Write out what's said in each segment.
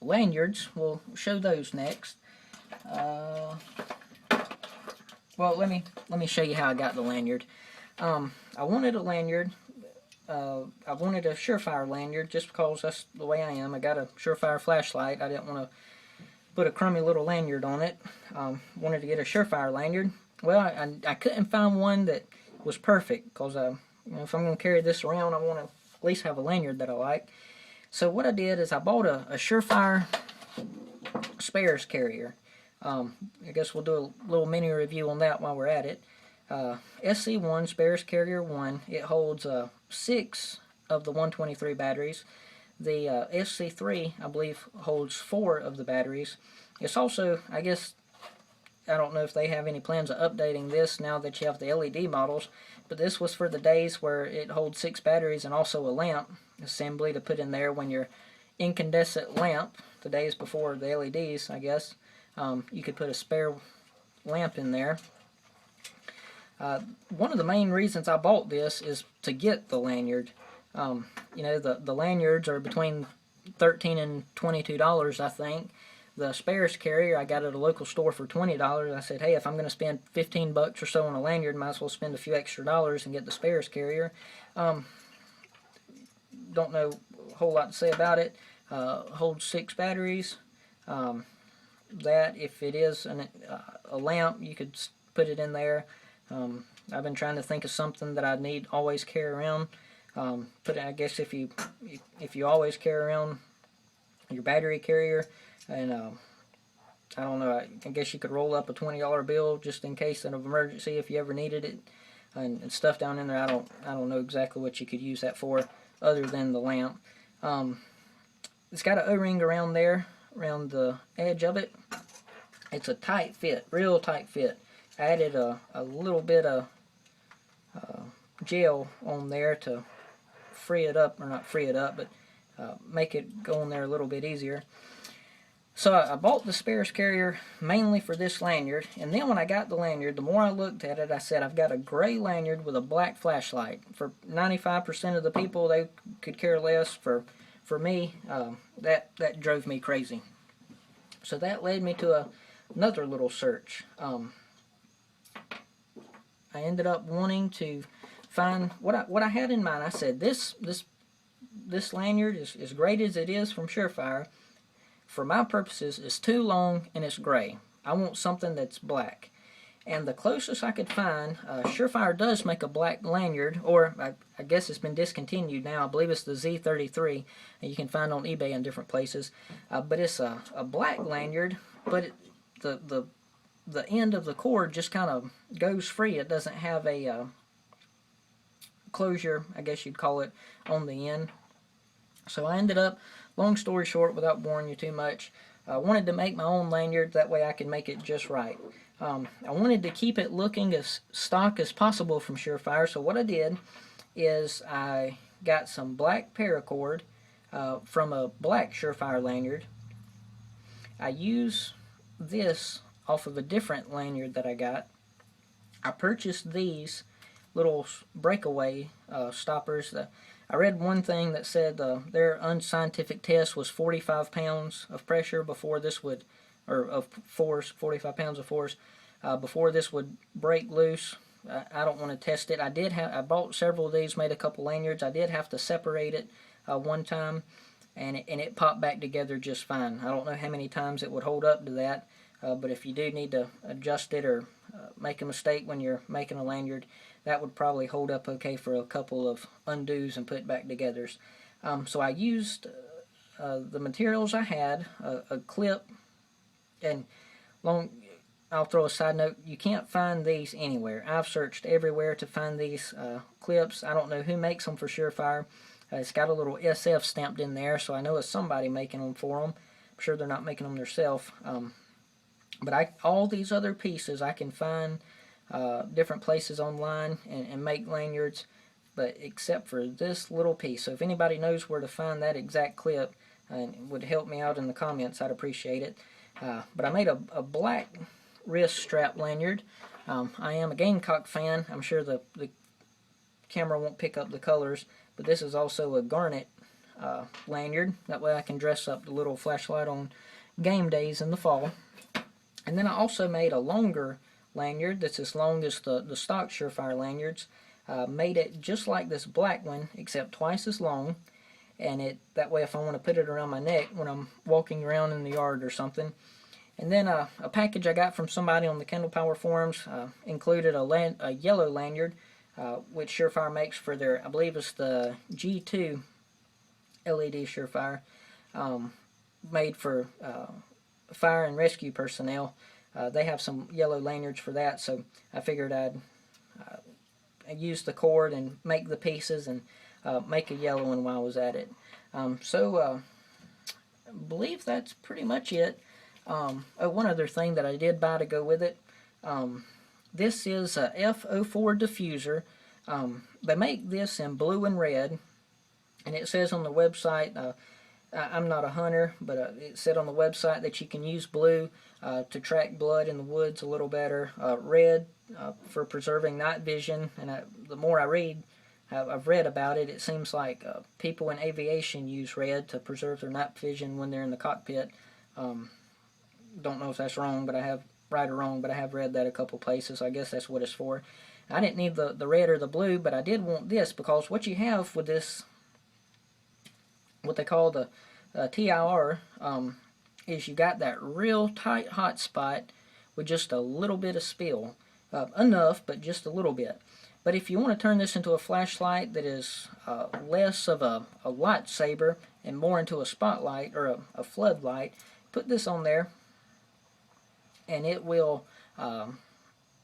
lanyards, we'll show those next. Well, let me show you how I got the lanyard. I wanted a lanyard. I wanted a Surefire lanyard just because that's the way I am. I got a Surefire flashlight. I didn't want to put a crummy little lanyard on it. Wanted to get a Surefire lanyard. Well, I couldn't find one that was perfect because if I'm going to carry this around, I want to at least have a lanyard that I like. So what I did is I bought a Surefire spares carrier. I guess we'll do a little mini review on that while we're at it. SC1 spares carrier 1. It holds 6 of the 123 batteries. The SC3, I believe, holds 4 of the batteries. It's also, I guess, I don't know if they have any plans of updating this now that you have the LED models, but this was for the days where it holds 6 batteries and also a lamp assembly to put in there when your incandescent lamp, the days before the LEDs, I guess, you could put a spare lamp in there. One of the main reasons I bought this is to get the lanyard. You know, the lanyards are between $13 and $22, I think. The spares carrier I got at a local store for $20. I said, hey, if I'm going to spend 15 bucks or so on a lanyard, might as well spend a few extra dollars and get the spares carrier. Don't know a whole lot to say about it. Holds 6 batteries. That, if it is a lamp, you could put it in there. I've been trying to think of something that I need always carry around. I guess if you always carry around your battery carrier, and I don't know, I guess you could roll up a $20 bill just in case of an emergency if you ever needed it, and stuff down in there. I don't know exactly what you could use that for other than the lamp. It's got an O-ring around there, around the edge of it. It's a tight fit, real tight fit. I added a little bit of gel on there to free it up, or not free it up, but make it go on there a little bit easier. So I bought the spares carrier mainly for this lanyard, and then when I got the lanyard, the more I looked at it, I said, I've got a gray lanyard with a black flashlight. For 95% of the people, they could care less. For me, that drove me crazy. So that led me to another little search. I ended up wanting to find what I had in mind. I said, this lanyard, as great as it is from Surefire, for my purposes, is too long and it's gray. I want something that's black. And the closest I could find, Surefire does make a black lanyard, or I guess it's been discontinued now. I believe it's the Z33, and you can find on eBay in different places. But it's a black lanyard, but the end of the cord just kind of goes free. It doesn't have a closure, I guess you'd call it, on the end. So I ended up, long story short, without boring you too much, I wanted to make my own lanyard. That way I could make it just right. I wanted to keep it looking as stock as possible from Surefire. So what I did is I got some black paracord from a black Surefire lanyard. I use this off of a different lanyard that I got. I purchased these little breakaway stoppers. I read one thing that said their unscientific test was 45 pounds of pressure before this would, or of force, 45 pounds of force, before this would break loose. I don't want to test it. I bought several of these, made a couple lanyards. I did have to separate it one time, and it popped back together just fine. I don't know how many times it would hold up to that, but if you do need to adjust it or make a mistake when you're making a lanyard, that would probably hold up okay for a couple of undos and put back togethers. So I used the materials I had, a clip, and I'll throw a side note, you can't find these anywhere. I've searched everywhere to find these clips. I don't know who makes them for Surefire. It's got a little SF stamped in there, so I know it's somebody making them for them. I'm sure they're not making them themselves. But all these other pieces I can find different places online and make lanyards, but except for this little piece. So if anybody knows where to find that exact clip and would help me out in the comments, I'd appreciate it. But I made a black wrist strap lanyard. I am a Gamecock fan. I'm sure the camera won't pick up the colors, but this is also a garnet lanyard. That way I can dress up the little flashlight on game days in the fall. And then I also made a longer lanyard that's as long as the stock Surefire lanyards. Made it just like this black one, except twice as long. And that way if I want to put it around my neck when I'm walking around in the yard or something. And then a package I got from somebody on the Kindle Power forums included a yellow lanyard, which Surefire makes for their, I believe it's the G2 LED Surefire, made for fire and rescue personnel. They have some yellow lanyards for that, so I figured I'd use the cord and make the pieces and make a yellow one while I was at it. I believe that's pretty much it. One other thing that I did buy to go with it. This is a F04 diffuser. They make this in blue and red, and it says on the website, I'm not a hunter, but it said on the website that you can use blue to track blood in the woods a little better. Red for preserving night vision, and the more I read, I've read about it, it seems like people in aviation use red to preserve their night vision when they're in the cockpit. Don't know if that's wrong, but I have right or wrong, but I have read that a couple places. I guess that's what it's for. I didn't need the red or the blue, but I did want this because what you have with this, what they call the TIR, is you got that real tight hot spot with just a little bit of spill. Enough, but just a little bit. But if you want to turn this into a flashlight that is less of a lightsaber and more into a spotlight or a floodlight, put this on there, and it will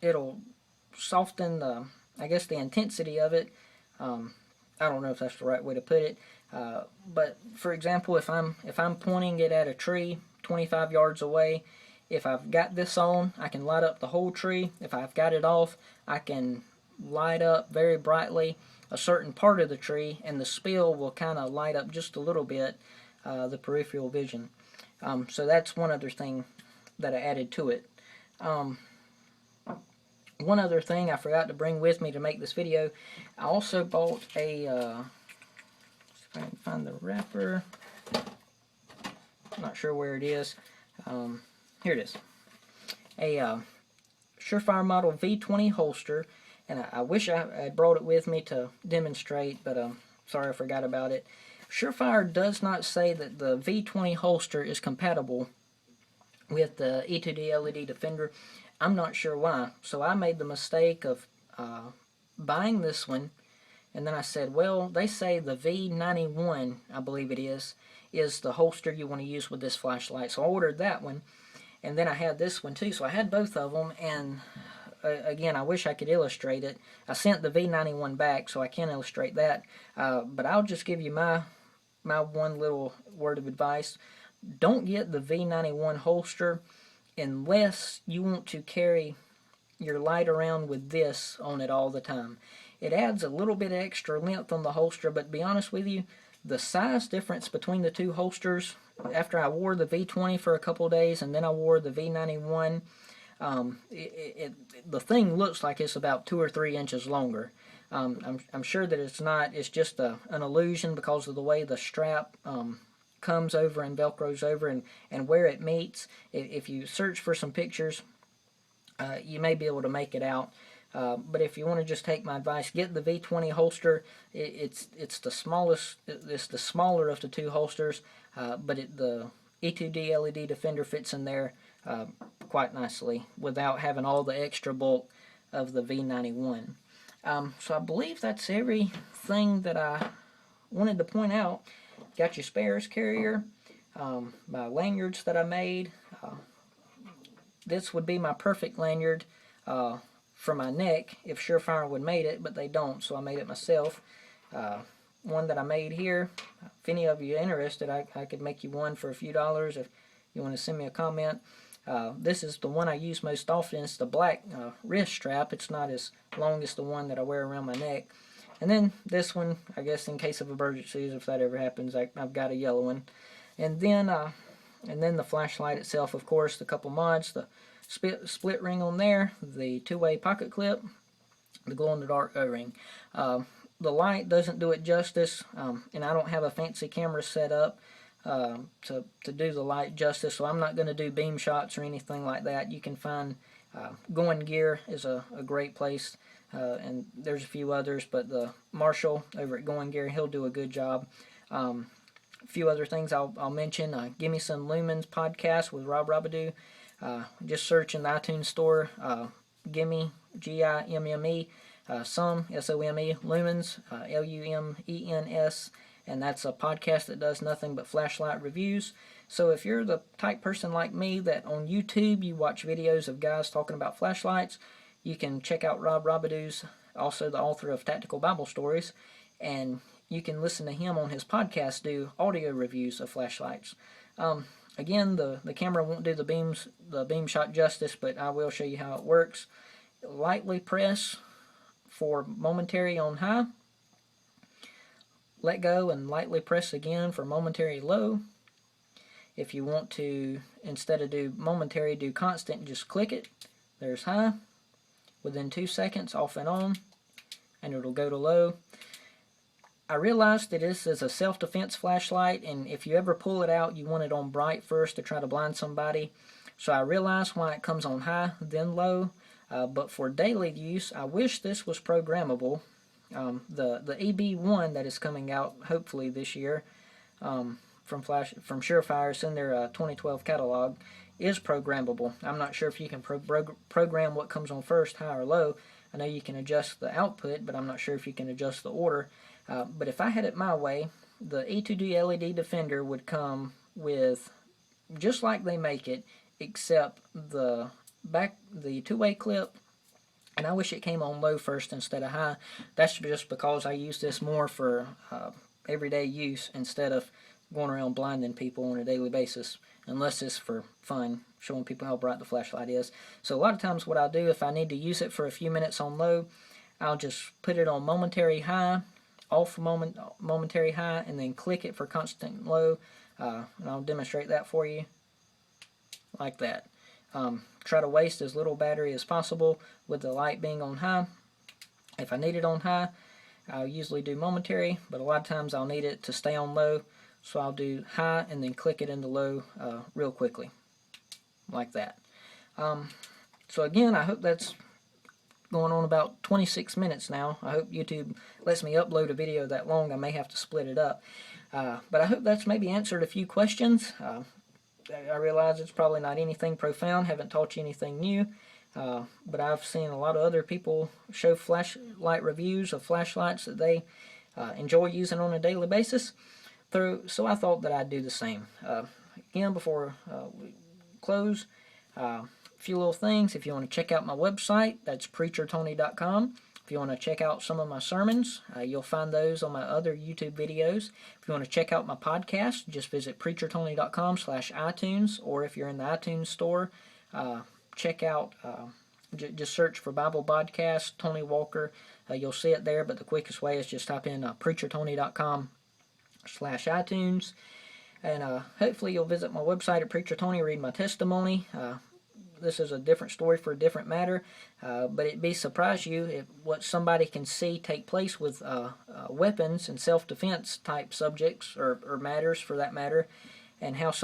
it'll soften the, I guess, the intensity of it. I don't know if that's the right way to put it, but for example, if I'm pointing it at a tree 25 yards away, if I've got this on, I can light up the whole tree. If I've got it off, I can light up very brightly a certain part of the tree, and the spill will kind of light up just a little bit the peripheral vision. So that's one other thing that I added to it. One other thing I forgot to bring with me to make this video, I also bought a, if I can find the wrapper, I'm not sure where it is. Here it is. A Surefire model V20 holster, and I wish I had brought it with me to demonstrate, but sorry I forgot about it. Surefire does not say that the V20 holster is compatible with the E2D LED Defender. I'm not sure why. So I made the mistake of buying this one, and then I said, well, they say the V91, I believe it is the holster you want to use with this flashlight. So I ordered that one, and then I had this one too. So I had both of them, and again, I wish I could illustrate it. I sent the V91 back, so I can't illustrate that. But I'll just give you my one little word of advice. Don't get the V91 holster unless you want to carry your light around with this on it all the time. It adds a little bit of extra length on the holster, but to be honest with you, the size difference between the two holsters, after I wore the V20 for a couple days and then I wore the V91, the thing looks like it's about 2 or 3 inches longer. I'm sure that it's not. It's just an illusion because of the way the strap comes over and velcros over and where it meets. If you search for some pictures, you may be able to make it out. But if you want to just take my advice, get the V20 holster. It's the smallest. It's the smaller of the two holsters, but the E2D LED Defender fits in there quite nicely without having all the extra bulk of the V91. So I believe that's everything that I wanted to point out. Got your spares carrier, my lanyards that I made. This would be my perfect lanyard for my neck if Surefire would made it, but they don't, so I made it myself. One that I made here, if any of you are interested, I could make you one for a few dollars if you want to send me a comment. This is the one I use most often. It's the black wrist strap. It's not as long as the one that I wear around my neck. And then this one, I guess in case of emergencies, if that ever happens, I've got a yellow one. And then the flashlight itself, of course, the couple mods, the split ring on there, the two-way pocket clip, the glow-in-the-dark O-ring. the light doesn't do it justice, and I don't have a fancy camera set up to do the light justice, so I'm not going to do beam shots or anything like that. You can find Going Gear is a great place, and there's a few others, but the Marshall over at Going Gear, he'll do a good job. A few other things I'll mention. Gimme Some Lumens podcast with Rob Robidoux. Just search in the iTunes store, Gimme, Gimme, Some, S-O-M-E, Lumens, Lumens, and that's a podcast that does nothing but flashlight reviews. So if you're the type person like me that on YouTube you watch videos of guys talking about flashlights, you can check out Rob Robidoux's, also the author of Tactical Bible Stories, and you can listen to him on his podcast do audio reviews of flashlights. Again, the camera won't do the beam shot justice, but I will show you how it works. Lightly press for momentary on high. Let go and lightly press again for momentary low. If you want to, instead of do momentary, do constant, just click it. There's high. Within 2 seconds, off and on, and it'll go to low. I realized that this is a self-defense flashlight, and if you ever pull it out, you want it on bright first to try to blind somebody. So I realized why it comes on high, then low. But for daily use, I wish this was programmable. The EB1 that is coming out hopefully this year from Surefire, it's in their 2012 catalog, is programmable. I'm not sure if you can program what comes on first, high or low. I know you can adjust the output, but I'm not sure if you can adjust the order. But if I had it my way, the E2D LED Defender would come with, just like they make it, except the two-way clip, and I wish it came on low first instead of high. That's just because I use this more for everyday use instead of going around blinding people on a daily basis, unless it's for fun, showing people how bright the flashlight is. So a lot of times what I'll do, if I need to use it for a few minutes on low, I'll just put it on momentary high, off momentary high, and then click it for constant low, and I'll demonstrate that for you like that. Try to waste as little battery as possible with the light being on high. If I need it on high, I'll usually do momentary, but a lot of times I'll need it to stay on low, so I'll do high and then click it into low real quickly, like that. So again, I hope that's going on about 26 minutes now. I hope YouTube lets me upload a video that long. I may have to split it up. But I hope that's maybe answered a few questions. I realize it's probably not anything profound, haven't taught you anything new, but I've seen a lot of other people show flashlight reviews of flashlights that they enjoy using on a daily basis, so I thought that I'd do the same. Again, before we close, a few little things. If you want to check out my website, that's preachertony.com. If you want to check out some of my sermons, you'll find those on my other YouTube videos. If you want to check out my podcast, just visit preachertony.com/iTunes, or if you're in the iTunes store, check out, just search for Bible Podcast, Tony Walker. You'll see it there, but the quickest way is just type in preachertony.com/iTunes. And hopefully you'll visit my website at Preacher Tony, read my testimony. This is a different story for a different matter, but it'd be surprise you if what somebody can see take place with weapons and self-defense type subjects or matters for that matter, and how some